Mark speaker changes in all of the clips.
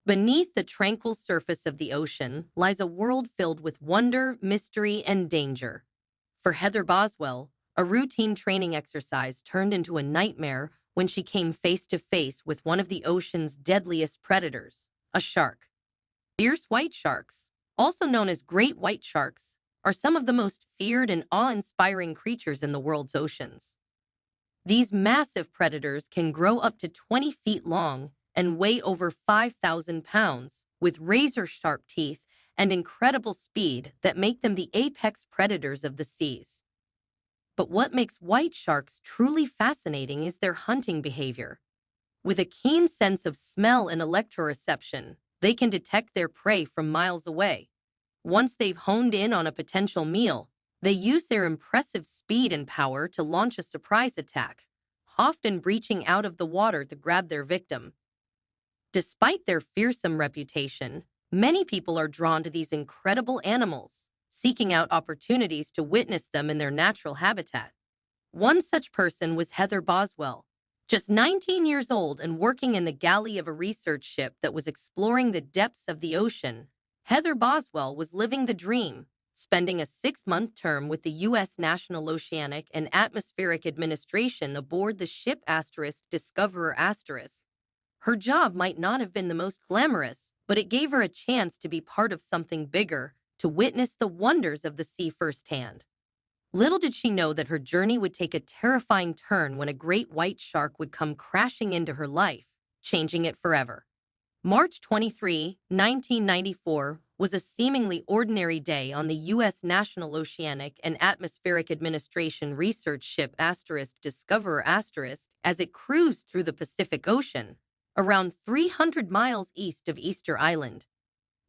Speaker 1: Beneath the tranquil surface of the ocean lies a world filled with wonder, mystery, and danger. For Heather Boswell, a routine training exercise turned into a nightmare when she came face to face with one of the ocean's deadliest predators, a shark. Fierce white sharks, also known as great white sharks, are some of the most feared and awe-inspiring creatures in the world's oceans. These massive predators can grow up to 20 feet long and weigh over 5,000 pounds, with razor-sharp teeth and incredible speed that make them the apex predators of the seas. But what makes white sharks truly fascinating is their hunting behavior. With a keen sense of smell and electroreception, they can detect their prey from miles away. Once they've honed in on a potential meal, they use their impressive speed and power to launch a surprise attack, often breaching out of the water to grab their victim. Despite their fearsome reputation, many people are drawn to these incredible animals, seeking out opportunities to witness them in their natural habitat. One such person was Heather Boswell, just 19 years old and working in the galley of a research ship that was exploring the depths of the ocean. Heather Boswell was living the dream, spending a 6-month term with the U.S. National Oceanic and Atmospheric Administration aboard the ship Discoverer *. Her job might not have been the most glamorous, but it gave her a chance to be part of something bigger, to witness the wonders of the sea firsthand. Little did she know that her journey would take a terrifying turn when a great white shark would come crashing into her life, changing it forever. March 23, 1994, was a seemingly ordinary day on the U.S. National Oceanic and Atmospheric Administration research ship Discoverer as it cruised through the Pacific Ocean, around 300 miles east of Easter Island.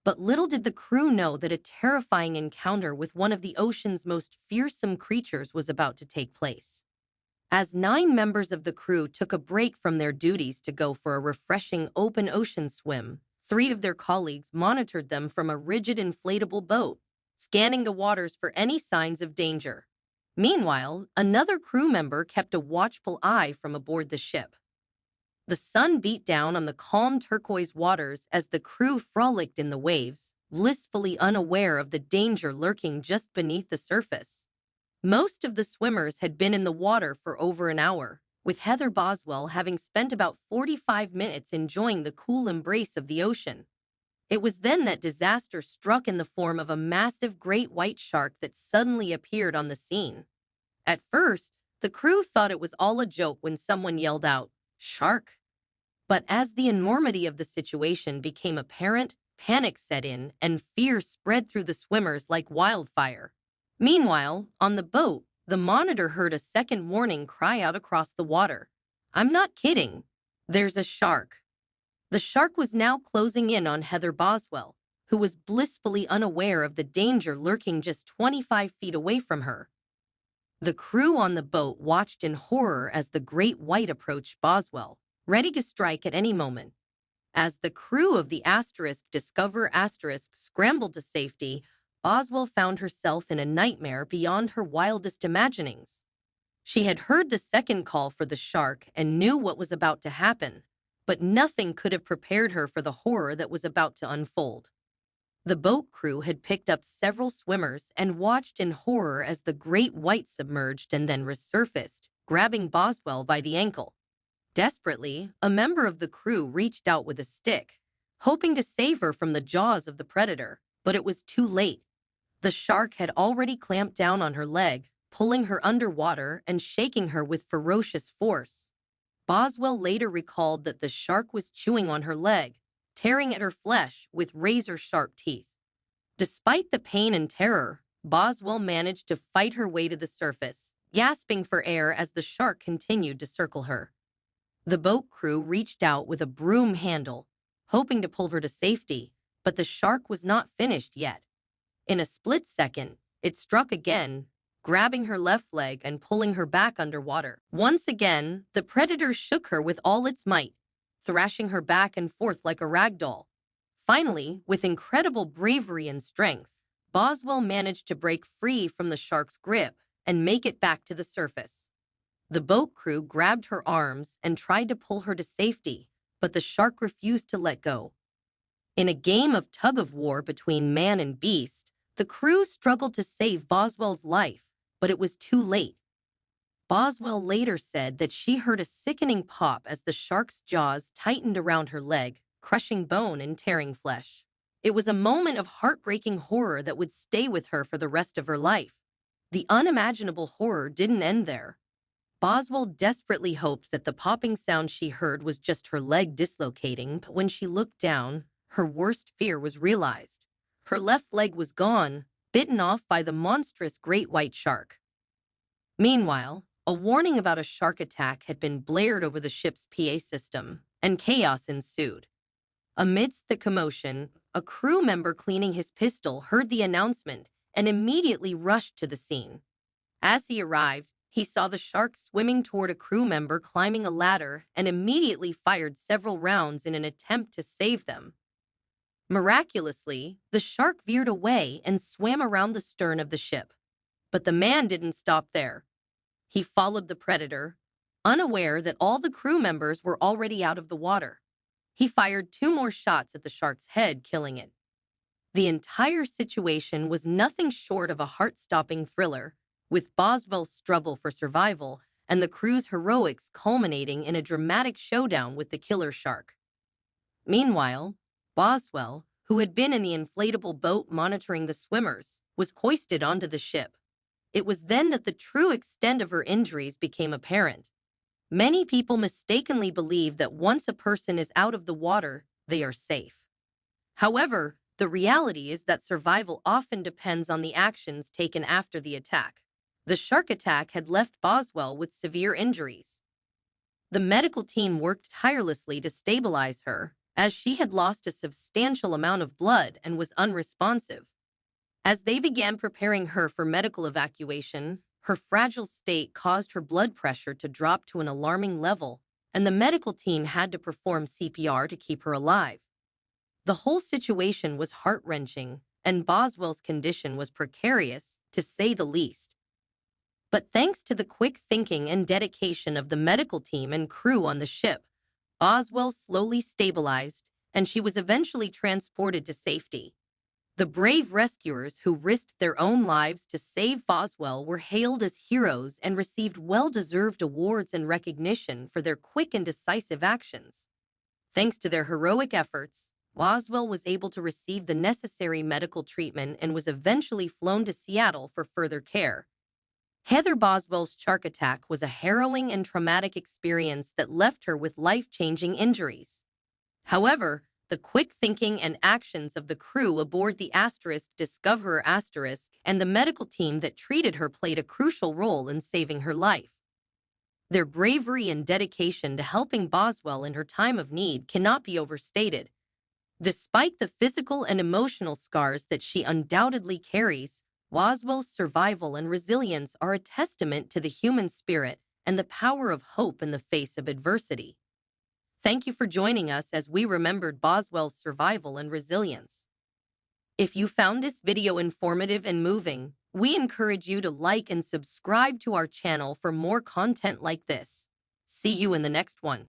Speaker 1: But little did the crew know that a terrifying encounter with one of the ocean's most fearsome creatures was about to take place. As 9 members of the crew took a break from their duties to go for a refreshing open ocean swim, 3 of their colleagues monitored them from a rigid inflatable boat, scanning the waters for any signs of danger. Meanwhile, another crew member kept a watchful eye from aboard the ship. The sun beat down on the calm turquoise waters as the crew frolicked in the waves, blissfully unaware of the danger lurking just beneath the surface. Most of the swimmers had been in the water for over an hour, with Heather Boswell having spent about 45 minutes enjoying the cool embrace of the ocean. It was then that disaster struck in the form of a massive great white shark that suddenly appeared on the scene. At first, the crew thought it was all a joke when someone yelled out, "Shark!" But as the enormity of the situation became apparent, panic set in and fear spread through the swimmers like wildfire. Meanwhile, on the boat, the monitor heard a second warning cry out across the water. "I'm not kidding. There's a shark." The shark was now closing in on Heather Boswell, who was blissfully unaware of the danger lurking just 25 feet away from her. The crew on the boat watched in horror as the great white approached Boswell, ready to strike at any moment. As the crew of the Discoverer scrambled to safety, Boswell found herself in a nightmare beyond her wildest imaginings. She had heard the second call for the shark and knew what was about to happen, but nothing could have prepared her for the horror that was about to unfold. The boat crew had picked up several swimmers and watched in horror as the great white submerged and then resurfaced, grabbing Boswell by the ankle. Desperately, a member of the crew reached out with a stick, hoping to save her from the jaws of the predator, but it was too late. The shark had already clamped down on her leg, pulling her underwater and shaking her with ferocious force. Boswell later recalled that the shark was chewing on her leg, tearing at her flesh with razor-sharp teeth. Despite the pain and terror, Boswell managed to fight her way to the surface, gasping for air as the shark continued to circle her. The boat crew reached out with a broom handle, hoping to pull her to safety, but the shark was not finished yet. In a split second, it struck again, grabbing her left leg and pulling her back underwater. Once again, the predator shook her with all its might, thrashing her back and forth like a rag doll. Finally, with incredible bravery and strength, Boswell managed to break free from the shark's grip and make it back to the surface. The boat crew grabbed her arms and tried to pull her to safety, but the shark refused to let go. In a game of tug-of-war between man and beast, the crew struggled to save Boswell's life, but it was too late. Boswell later said that she heard a sickening pop as the shark's jaws tightened around her leg, crushing bone and tearing flesh. It was a moment of heartbreaking horror that would stay with her for the rest of her life. The unimaginable horror didn't end there. Boswell desperately hoped that the popping sound she heard was just her leg dislocating, but when she looked down, her worst fear was realized. Her left leg was gone, bitten off by the monstrous great white shark. Meanwhile, a warning about a shark attack had been blared over the ship's PA system, and chaos ensued. Amidst the commotion, a crew member cleaning his pistol heard the announcement and immediately rushed to the scene. As he arrived, he saw the shark swimming toward a crew member climbing a ladder and immediately fired several rounds in an attempt to save them. Miraculously, the shark veered away and swam around the stern of the ship. But the man didn't stop there. He followed the predator, unaware that all the crew members were already out of the water. He fired 2 more shots at the shark's head, killing it. The entire situation was nothing short of a heart-stopping thriller, with Boswell's struggle for survival and the crew's heroics culminating in a dramatic showdown with the killer shark. Meanwhile, Boswell, who had been in the inflatable boat monitoring the swimmers, was hoisted onto the ship. It was then that the true extent of her injuries became apparent. Many people mistakenly believe that once a person is out of the water, they are safe. However, the reality is that survival often depends on the actions taken after the attack. The shark attack had left Boswell with severe injuries. The medical team worked tirelessly to stabilize her, as she had lost a substantial amount of blood and was unresponsive. As they began preparing her for medical evacuation, her fragile state caused her blood pressure to drop to an alarming level, and the medical team had to perform CPR to keep her alive. The whole situation was heart-wrenching, and Boswell's condition was precarious, to say the least. But thanks to the quick thinking and dedication of the medical team and crew on the ship, Boswell slowly stabilized, and she was eventually transported to safety. The brave rescuers who risked their own lives to save Boswell were hailed as heroes and received well-deserved awards and recognition for their quick and decisive actions. Thanks to their heroic efforts, Boswell was able to receive the necessary medical treatment and was eventually flown to Seattle for further care. Heather Boswell's shark attack was a harrowing and traumatic experience that left her with life-changing injuries. However, the quick thinking and actions of the crew aboard the Discoverer and the medical team that treated her played a crucial role in saving her life. Their bravery and dedication to helping Boswell in her time of need cannot be overstated. Despite the physical and emotional scars that she undoubtedly carries, Boswell's survival and resilience are a testament to the human spirit and the power of hope in the face of adversity. Thank you for joining us as we remembered Boswell's survival and resilience. If you found this video informative and moving, we encourage you to like and subscribe to our channel for more content like this. See you in the next one.